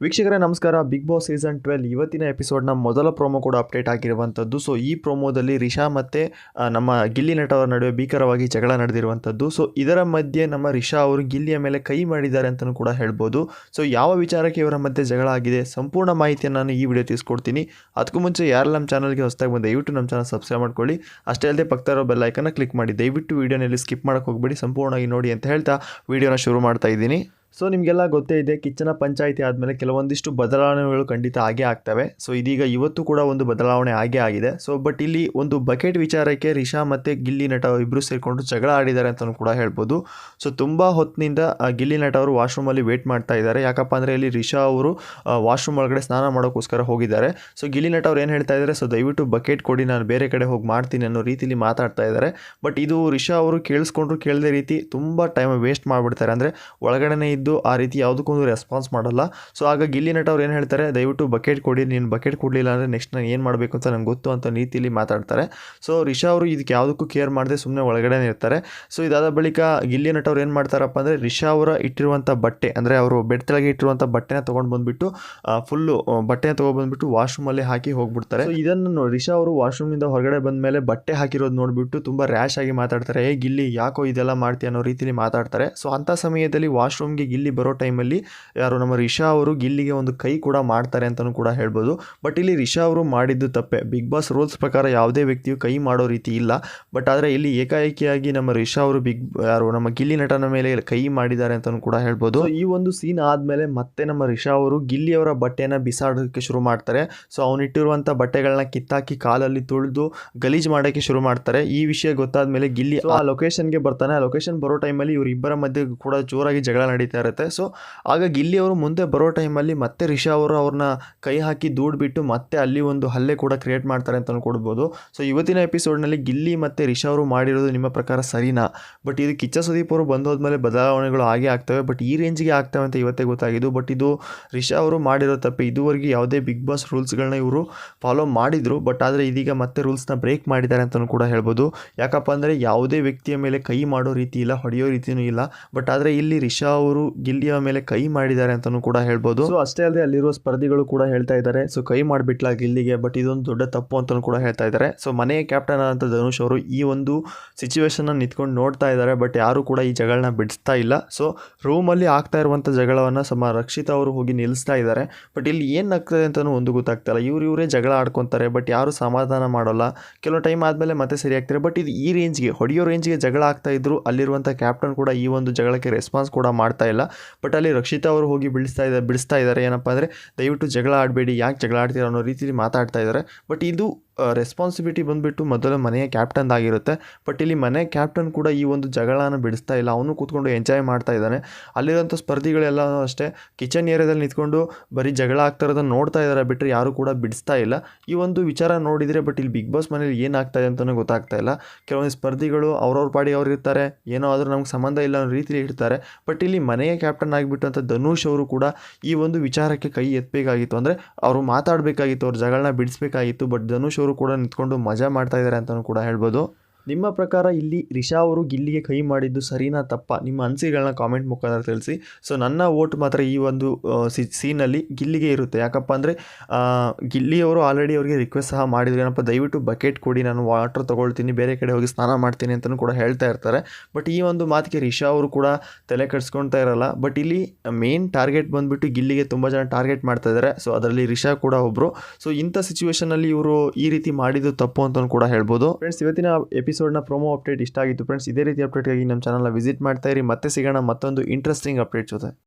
ವೀಕ್ಷಕರೇ ನಮಸ್ಕಾರ. Big boss season 12 ಇವತ್ತಿನ ಎಪಿಸೋಡ್ನ ಮೊದಲ ಪ್ರೋಮೋ ಕೂಡ ಅಪ್ಡೇಟ್ ಆಗಿರುವಂಥದ್ದು. ಸೊ ಈ ಪ್ರೋಮೋದಲ್ಲಿ ರಿಷಾ ಮತ್ತು ನಮ್ಮ ಗಿಲ್ಲಿ ನಟ ಅವರ ನಡುವೆ ಭೀಕರವಾಗಿ ಜಗಳ ನಡೆದಿರುವಂಥದ್ದು. ಸೊ ಇದರ ಮಧ್ಯೆ ನಮ್ಮ ರಿಷಾ ಅವರು ಗಿಲ್ಲಿಯ ಮೇಲೆ ಕೈ ಮಾಡಿದ್ದಾರೆ ಅಂತಲೂ ಕೂಡ ಹೇಳ್ಬೋದು. ಸೊ ಯಾವ ವಿಚಾರಕ್ಕೆ ಇವರ ಮಧ್ಯೆ ಜಗಳ ಆಗಿದೆ ಸಂಪೂರ್ಣ ಮಾಹಿತಿಯನ್ನು ನಾನು ಈ ವಿಡಿಯೋ ತಿಳಿಸ್ಕೊಡ್ತೀನಿ. ಅದಕ್ಕೂ ಮುಂಚೆ ಯಾರು ನಮ್ಮ ಚಾನಲ್ಗೆ ಹೊಸದಾಗಿ ಬಂದು ದಯವಿಟ್ಟು ನಮ್ಮ ಚಾನಲ್ ಸಬ್ಸ್ಕ್ರೈಬ್ ಮಾಡ್ಕೊಳ್ಳಿ. ಅಷ್ಟೇ ಅಲ್ಲದೆ ಪಕ್ಕದ ಇರೋ ಬೆಲ್ ಐಕನ್ನ ಕ್ಲಿಕ್ ಮಾಡಿ. ದಯವಿಟ್ಟು ವಿಡಿಯೋನಲ್ಲಿ ಸ್ಕಿಪ್ ಮಾಡೋಕ್ಕೆ ಹೋಗಬೇಡಿ, ಸಂಪೂರ್ಣವಾಗಿ ನೋಡಿ ಅಂತ ಹೇಳ್ತಾ ವಿಡಿಯೋನ ಶುರು ಮಾಡ್ತಾ ಇದ್ದೀನಿ. ಸೊ ನಿಮಗೆಲ್ಲ ಗೊತ್ತೇ ಇದೆ, ಕಿಚ್ಚನ ಪಂಚಾಯಿತಿ ಆದಮೇಲೆ ಕೆಲವೊಂದಿಷ್ಟು ಬದಲಾವಣೆಗಳು ಖಂಡಿತ ಆಗೇ ಆಗ್ತವೆ. ಸೊ ಇದೀಗ ಇವತ್ತು ಕೂಡ ಒಂದು ಬದಲಾವಣೆ ಆಗೇ ಆಗಿದೆ. ಸೊ ಬಟ್ ಇಲ್ಲಿ ಒಂದು ಬಕೆಟ್ ವಿಚಾರಕ್ಕೆ ರಿಷಾ ಮತ್ತು ಗಿಲ್ಲಿ ನಟ ಇಬ್ಬರು ಸೇರಿಕೊಂಡು ಜಗಳ ಆಡಿದ್ದಾರೆ ಅಂತಲೂ ಕೂಡ ಹೇಳ್ಬೋದು. ಸೊ ತುಂಬ ಹೊತ್ತಿನಿಂದ ಗಿಲ್ಲಿ ನಟ ಅವರು ವಾಶ್ರೂಮಲ್ಲಿ ವೇಟ್ ಮಾಡ್ತಾ ಇದ್ದಾರೆ. ಯಾಕಪ್ಪ ಅಂದರೆ ಇಲ್ಲಿ ರಿಷಾ ಅವರು ವಾಶ್ರೂಮ್ ಒಳಗಡೆ ಸ್ನಾನ ಮಾಡೋಕ್ಕೋಸ್ಕರ ಹೋಗಿದ್ದಾರೆ. ಸೊ ಗಿಲ್ಲಿ ನಟ ಅವ್ರು ಏನು ಹೇಳ್ತಾ ಇದ್ದಾರೆ, ಸೊ ದಯವಿಟ್ಟು ಬಕೆಟ್ ಕೊಡಿ, ನಾನು ಬೇರೆ ಕಡೆ ಹೋಗಿ ಮಾಡ್ತೀನಿ ಅನ್ನೋ ರೀತಿಲಿ ಮಾತಾಡ್ತಾ ಇದ್ದಾರೆ. ಬಟ್ ಇದು ರಿಷಾ ಅವರು ಕೇಳಿಸ್ಕೊಂಡ್ರು ಕೇಳದೆ ರೀತಿ ತುಂಬ ಟೈಮ್ ವೇಸ್ಟ್ ಮಾಡಿಬಿಡ್ತಾರೆ. ಅಂದರೆ ಒಳಗಡೆ ಇದ್ದು ಆ ರೀತಿ ಯಾವುದಕ್ಕೊಂದು ರೆಸ್ಪಾನ್ಸ್ ಮಾಡಲ್ಲ. ಸೊ ಆಗ ಗಿಲ್ಲಿ ನಟ ಅವ್ರು ಏನು ಹೇಳ್ತಾರೆ, ದಯವಿಟ್ಟು ಬಕೆಟ್ ಕೊಡಿ, ನೀನು ಬಕೆಟ್ ಕೊಡಲಿಲ್ಲ ಅಂದರೆ ನೆಕ್ಸ್ಟ್ ನಾನು ಏನು ಮಾಡಬೇಕು ಅಂತ ನಂಗೆ ಗೊತ್ತು ಅಂತ ರೀತಿಯಲ್ಲಿ ಮಾತಾಡ್ತಾರೆ. ಸೊ ರಿಷಾ ಅವರು ಇದಕ್ಕೆ ಯಾವುದಕ್ಕೂ ಕೇರ್ ಮಾಡದೆ ಸುಮ್ಮನೆ ಒಳಗಡೆ ಇರ್ತಾರೆ. ಸೊ ಇದಾದ ಬಳಿಕ ಗಿಲ್ಲಿ ನಟ ಅವ್ರು ಏನು ಮಾಡ್ತಾರಪ್ಪ ಅಂದರೆ ರಿಷಾ ಅವರ ಇಟ್ಟಿರುವಂಥ ಬಟ್ಟೆ, ಅಂದರೆ ಅವರು ಬೆಡ್ ತೆಳಗೆ ಇಟ್ಟಿರುವಂಥ ಬಟ್ಟೆನ ತೊಗೊಂಡು ಬಂದುಬಿಟ್ಟು ಫುಲ್ಲು ಬಟ್ಟೆನ ತೊಗೊಬಂದ್ಬಿಟ್ಟು ವಾಶ್ರೂಮಲ್ಲಿ ಹಾಕಿ ಹೋಗ್ಬಿಡ್ತಾರೆ. ಸೊ ಇದನ್ನು ರಿಷಾ ಅವರು ವಾಶ್ರೂಮಿಂದ ಹೊರಗಡೆ ಬಂದ ಮೇಲೆ ಬಟ್ಟೆ ಹಾಕಿರೋದು ನೋಡಿಬಿಟ್ಟು ತುಂಬ ರ್ಯಾಶ್ ಆಗಿ ಮಾತಾಡ್ತಾರೆ. ಗಿಲ್ಲಿ ಯಾಕೋ ಇದೆಲ್ಲ ಮಾಡ್ತೀಯ ಅನ್ನೋ ರೀತಿಯಲ್ಲಿ ಮಾತಾಡ್ತಾರೆ. ಸೊ ಅಂಥ ಸಮಯದಲ್ಲಿ ವಾಶ್ರೂಮ್ಗೆ ಗಿಲ್ಲಿ ಬರೋ ಟೈಮಲ್ಲಿ ಯಾರು ನಮ್ಮ ರಿಷಾ ಅವರು ಗಿಲ್ಲಿಗೆ ಒಂದು ಕೈ ಕೂಡ ಮಾಡ್ತಾರೆ ಅಂತಲೂ ಕೂಡ ಹೇಳ್ಬೋದು. ಬಟ್ ಇಲ್ಲಿ ರಿಷಾ ಅವರು ಮಾಡಿದ್ದು ತಪ್ಪೆ. ಬಿಗ್ ಬಾಸ್ ರೂಲ್ಸ್ ಪ್ರಕಾರ ಯಾವುದೇ ವ್ಯಕ್ತಿಯು ಕೈ ಮಾಡೋ ರೀತಿ ಇಲ್ಲ. ಬಟ್ ಆದರೆ ಇಲ್ಲಿ ಏಕಾಏಕಿಯಾಗಿ ನಮ್ಮ ರಿಷಾ ಅವರು ನಮ್ಮ ಗಿಲ್ಲಿ ನಟನ ಮೇಲೆ ಕೈ ಮಾಡಿದ್ದಾರೆ ಅಂತಲೂ ಕೂಡ ಹೇಳ್ಬೋದು. ಈ ಒಂದು ಸೀನ್ ಆದಮೇಲೆ ಮತ್ತೆ ನಮ್ಮ ರಿಷಾ ಅವರು ಗಿಲ್ಲಿಯವರ ಬಟ್ಟೆನ ಬಿಸಾಡೋಕ್ಕೆ ಶುರು ಮಾಡ್ತಾರೆ. ಸೊ ಅವನಿಟ್ಟಿರುವಂಥ ಬಟ್ಟೆಗಳನ್ನ ಕಿತ್ತಾಕಿ ಕಾಲಲ್ಲಿ ತುಳಿದು ಗಲೀಜು ಮಾಡೋಕ್ಕೆ ಶುರು ಮಾಡ್ತಾರೆ. ಈ ವಿಷಯ ಗೊತ್ತಾದ ಮೇಲೆ ಗಿಲ್ಲಿ ಆ ಲೊಕೇಶನ್ಗೆ ಬರ್ತಾನೆ. ಆ ಲೊಕೇಶನ್ ಬರೋ ಟೈಮಲ್ಲಿ ಇವರಿಬ್ಬರ ಮಧ್ಯೆ ಕೂಡ ಜೋರಾಗಿ ಜಗಳ ನಡೀತಾ ಇರುತ್ತೆ. ಸೊ ಆಗ ಗಿಲ್ಲಿ ಅವರು ಮುಂದೆ ಬರೋ ಟೈಮಲ್ಲಿ ಮತ್ತೆ ರಿಷಾ ಅವರು ಅವ್ರನ್ನ ಕೈ ಹಾಕಿ ದೂಡ್ಬಿಟ್ಟು ಮತ್ತೆ ಅಲ್ಲಿ ಒಂದು ಹಲ್ಲೆ ಕೂಡ ಕ್ರಿಯೇಟ್ ಮಾಡ್ತಾರೆ ಅಂತ ಕೊಡ್ಬೋದು. ಸೊ ಇವತ್ತಿನ ಎಪಿಸೋಡ್ನಲ್ಲಿ ಗಿಲ್ಲಿ ಮತ್ತು ರಿಷಾ ಅವರು ಮಾಡಿರೋದು ನಿಮ್ಮ ಪ್ರಕಾರ ಸರಿನಾ? ಬಟ್ ಇದು ಕಿಚ್ಚ ಸುದೀಪ್ ಅವರು ಬಂದೋದ್ಮೇಲೆ ಬದಲಾವಣೆಗಳು ಆಗೇ ಆಗ್ತವೆ. ಬಟ್ ಈ ರೇಂಜ್ಗೆ ಆಗ್ತವೆ ಅಂತ ಇವತ್ತೇ ಗೊತ್ತಾಗಿದ್ದು. ಬಟ್ ಇದು ರಿಷಾ ಅವರು ಮಾಡಿರೋ ತಪ್ಪು. ಇದುವರೆಗೆ ಯಾವುದೇ ಬಿಗ್ ಬಾಸ್ ರೂಲ್ಸ್ಗಳನ್ನ ಇವರು ಫಾಲೋ ಮಾಡಿದರು. ಬಟ್ ಆದರೆ ಇದೀಗ ಮತ್ತೆ ರೂಲ್ಸ್ನ ಬ್ರೇಕ್ ಮಾಡಿದ್ದಾರೆ ಅಂತಲೂ ಕೂಡ ಹೇಳ್ಬೋದು. ಯಾಕಪ್ಪ ಅಂದರೆ ಯಾವುದೇ ವ್ಯಕ್ತಿಯ ಮೇಲೆ ಕೈ ಮಾಡೋ ರೀತಿ ಇಲ್ಲ, ಹೊಡೆಯೋ ರೀತಿಯೂ ಇಲ್ಲ. ಬಟ್ ಆದರೆ ಇಲ್ಲಿ ರಿಷಾ ಅವರು ಗಿಲ್ಲಿಯ ಮೇಲೆ ಕೈ ಮಾಡಿದ್ದಾರೆ ಅಂತಲೂ ಕೂಡ ಹೇಳ್ಬೋದು. ಸೊ ಅಷ್ಟೇ ಅಲ್ಲದೆ ಅಲ್ಲಿರುವ ಸ್ಪರ್ಧಿಗಳು ಕೂಡ ಹೇಳ್ತಾ ಇದ್ದಾರೆ, ಸೊ ಕೈ ಮಾಡಿಬಿಟ್ಲ ಗಿಲ್ಲಿಗೆ, ಬಟ್ ಇದೊಂದು ದೊಡ್ಡ ತಪ್ಪು ಅಂತಲೂ ಕೂಡ ಹೇಳ್ತಾ ಇದ್ದಾರೆ. ಸೊ ಮನೆಯ ಕ್ಯಾಪ್ಟನ್ ಅಂತ ಧನುಷ್ ಅವರು ಈ ಒಂದು ಸಿಚುವೇಶನ್ನ ನಿಂತ್ಕೊಂಡು ನೋಡ್ತಾ ಇದ್ದಾರೆ. ಬಟ್ ಯಾರು ಕೂಡ ಈ ಜಗಳನ್ನ ಬಿಡಿಸ್ತಾ ಇಲ್ಲ. ಸೊ ರೂಮಲ್ಲಿ ಆಗ್ತಾ ಇರುವಂಥ ಜಗಳವನ್ನು ರಕ್ಷಿತಾ ಅವರು ಹೋಗಿ ನಿಲ್ಲಿಸ್ತಾ ಇದ್ದಾರೆ. ಬಟ್ ಇಲ್ಲಿ ಏನಾಗ್ತದೆ ಅಂತಲೂ ಒಂದು ಗೊತ್ತಾಗ್ತಾ ಇಲ್ಲ. ಇವರೇ ಜಗಳ ಆಡ್ಕೊತಾರೆ, ಬಟ್ ಯಾರು ಸಮಾಧಾನ ಮಾಡೋಲ್ಲ. ಕೆಲವು ಟೈಮ್ ಆದಮೇಲೆ ಮತ್ತೆ ಸರಿ ಆಗ್ತಾರೆ. ಬಟ್ ಇದು ಈ ರೇಂಜ್ಗೆ ಹೊಡೆಯೋ ರೇಂಜ್ಗೆ ಜಗಳ ಆಗ್ತಾ ಇದ್ರು. ಅಲ್ಲಿರುವಂಥ ಕ್ಯಾಪ್ಟನ್ ಕೂಡ ಈ ಒಂದು ಜಗಳಕ್ಕೆ ರೆಸ್ಪಾನ್ಸ್ ಕೂಡ ಮಾಡ್ತಾ ಇಲ್ಲ. ಬಟ್ ಅಲ್ಲಿ ರಕ್ಷಿತಾ ಅವರು ಹೋಗಿ ಬಿಡಿಸ್ತಾ ಇದ್ದಾರೆ. ಏನಪ್ಪ ಅಂದರೆ ದಯವಿಟ್ಟು ಜಗಳ ಆಡಬೇಡಿ, ಯಾಕೆ ಜಗಳ ಆಡ್ತೀರ ಅನ್ನೋ ರೀತಿಯಲ್ಲಿ ಮಾತಾಡ್ತಾ ಇದ್ದಾರೆ. ಬಟ್ ಇದು ರೆಸ್ಪಾನ್ಸಿಬಿಲಿಟಿ ಬಂದುಬಿಟ್ಟು ಮೊದಲು ಮನೆಯ ಕ್ಯಾಪ್ಟನ್ದಾಗಿರುತ್ತೆ. ಬಟ್ ಇಲ್ಲಿ ಮನೆ ಕ್ಯಾಪ್ಟನ್ ಕೂಡ ಈ ಒಂದು ಜಗಳನ ಬಿಡಿಸ್ತಾ ಇಲ್ಲ. ಅವನು ಕೂತ್ಕೊಂಡು ಎಂಜಾಯ್ ಮಾಡ್ತಾ ಇದ್ದಾನೆ. ಅಲ್ಲಿರೋಂಥ ಸ್ಪರ್ಧಿಗಳೆಲ್ಲ ಅಷ್ಟೇ ಕಿಚನ್ ಏರಿಯಾದಲ್ಲಿ ನಿಂತ್ಕೊಂಡು ಬರೀ ಜಗಳ ಆಗ್ತಾ ಇರೋದನ್ನು ನೋಡ್ತಾ ಇದ್ದಾರೆ, ಬಿಟ್ಟರೆ ಯಾರು ಕೂಡ ಬಿಡಿಸ್ತಾ ಇಲ್ಲ. ಈ ಒಂದು ವಿಚಾರ ನೋಡಿದರೆ ಬಟ್ ಇಲ್ಲಿ ಬಿಗ್ ಬಾಸ್ ಮನೇಲಿ ಏನಾಗ್ತಾ ಇದೆ ಅಂತಲೂ ಗೊತ್ತಾಗ್ತಾ ಇಲ್ಲ. ಕೆಲವೊಂದು ಸ್ಪರ್ಧಿಗಳು ಅವ್ರವ್ರ ಪಾಡಿಗೆ ಅವ್ರು ಇರ್ತಾರೆ, ಏನೋ ಆದರೂ ನಮ್ಗೆ ಸಂಬಂಧ ಇಲ್ಲ ಅನ್ನೋ ರೀತಿಯಲ್ಲಿ ಇರ್ತಾರೆ. ಬಟ್ ಇಲ್ಲಿ ಮನೆಯ ಕ್ಯಾಪ್ಟನ್ ಆಗಿಬಿಟ್ಟು ಅಂತ ಧನುಷ್ ಅವರು ಕೂಡ ಈ ಒಂದು ವಿಚಾರಕ್ಕೆ ಕೈ ಎತ್ತಬೇಕಾಗಿತ್ತು. ಅಂದರೆ ಅವರು ಮಾತಾಡಬೇಕಾಗಿತ್ತು, ಅವ್ರ ಜಗಳನ್ನ ಬಿಡಿಸ್ಬೇಕಾಗಿತ್ತು. ಬಟ್ ಧನುಷ್ ಅವರು ಕೂಡ ನಿಂತ್ಕೊಂಡು ಮಜಾ ಮಾಡ್ತಾ ಇದ್ದಾರೆ ಅಂತಲೂ ಕೂಡ ಹೇಳ್ಬೋದು. ನಿಮ್ಮ ಪ್ರಕಾರ ಇಲ್ಲಿ ರಿಷಾ ಅವರು ಗಿಲ್ಲಿಗೆ ಕೈ ಮಾಡಿದ್ದು ಸರಿನಾ ತಪ್ಪಾ? ನಿಮ್ಮ ಅನಿಸಿಕೆಗಳನ್ನ ಕಾಮೆಂಟ್ ಮುಖಾಂತರ ತಿಳಿಸಿ. ಸೊ ನನ್ನ ವೋಟ್ ಮಾತ್ರ ಈ ಒಂದು ಸೀನಲ್ಲಿ ಗಿಲ್ಲಿಗೆ ಇರುತ್ತೆ. ಯಾಕಪ್ಪ ಅಂದರೆ ಗಿಲ್ಲಿಯವರು ಆಲ್ರೆಡಿ ಅವರಿಗೆ ರಿಕ್ವೆಸ್ಟ್ ಸಹ ಮಾಡಿದ್ರು, ಏನಪ್ಪ ದಯವಿಟ್ಟು ಬಕೆಟ್ ಕೊಡಿ, ನಾನು ವಾಟರ್ ತೊಗೊಳ್ತೀನಿ, ಬೇರೆ ಕಡೆ ಹೋಗಿ ಸ್ನಾನ ಮಾಡ್ತೀನಿ ಅಂತಲೂ ಕೂಡ ಹೇಳ್ತಾ ಇರ್ತಾರೆ. ಬಟ್ ಈ ಒಂದು ಮಾತಿಗೆ ರಿಷಾ ಅವರು ಕೂಡ ತಲೆ ಕೆಡಿಸ್ಕೊಳ್ತಾ ಇರಲ್ಲ. ಬಟ್ ಇಲ್ಲಿ ಮೇನ್ ಟಾರ್ಗೆಟ್ ಬಂದುಬಿಟ್ಟು ಗಿಲ್ಲಿಗೆ ತುಂಬ ಜನ ಟಾರ್ಗೆಟ್ ಮಾಡ್ತಾ ಇದ್ದಾರೆ. ಸೊ ಅದರಲ್ಲಿ ರಿಷಾ ಕೂಡ ಒಬ್ಬರು. ಸೊ ಇಂಥ ಸಿಚುವೇಷನಲ್ಲಿ ಇವರು ಈ ರೀತಿ ಮಾಡಿದ್ದು ತಪ್ಪು ಅಂತಲೂ ಕೂಡ ಹೇಳ್ಬೋದು. ಫ್ರೆಂಡ್ಸ್, ಇವತ್ತಿನ ಎಪಿಸೋಡ್ನ ಪ್ರೋಮೋ ಅಪ್ಡೇಟ್ ಇಷ್ಟ ಆಗಿತ್ತು ಫ್ರೆಂಡ್ಸ್. ಇದೇ ರೀತಿ ಅಪ್ಡೇಟ್ಗಾಗಿ ನಮ್ಮ ಚಾನಲ್ನ ವಿಸಿಟ್ ಮಾಡ್ತಾ ಇರಿ. ಮತ್ತೆ ಸಿಗೋಣ ಮತ್ತೊಂದು ಇಂಟ್ರೆಸ್ಟಿಂಗ್ ಅಪ್ಡೇಟ್ ಜೊತೆ.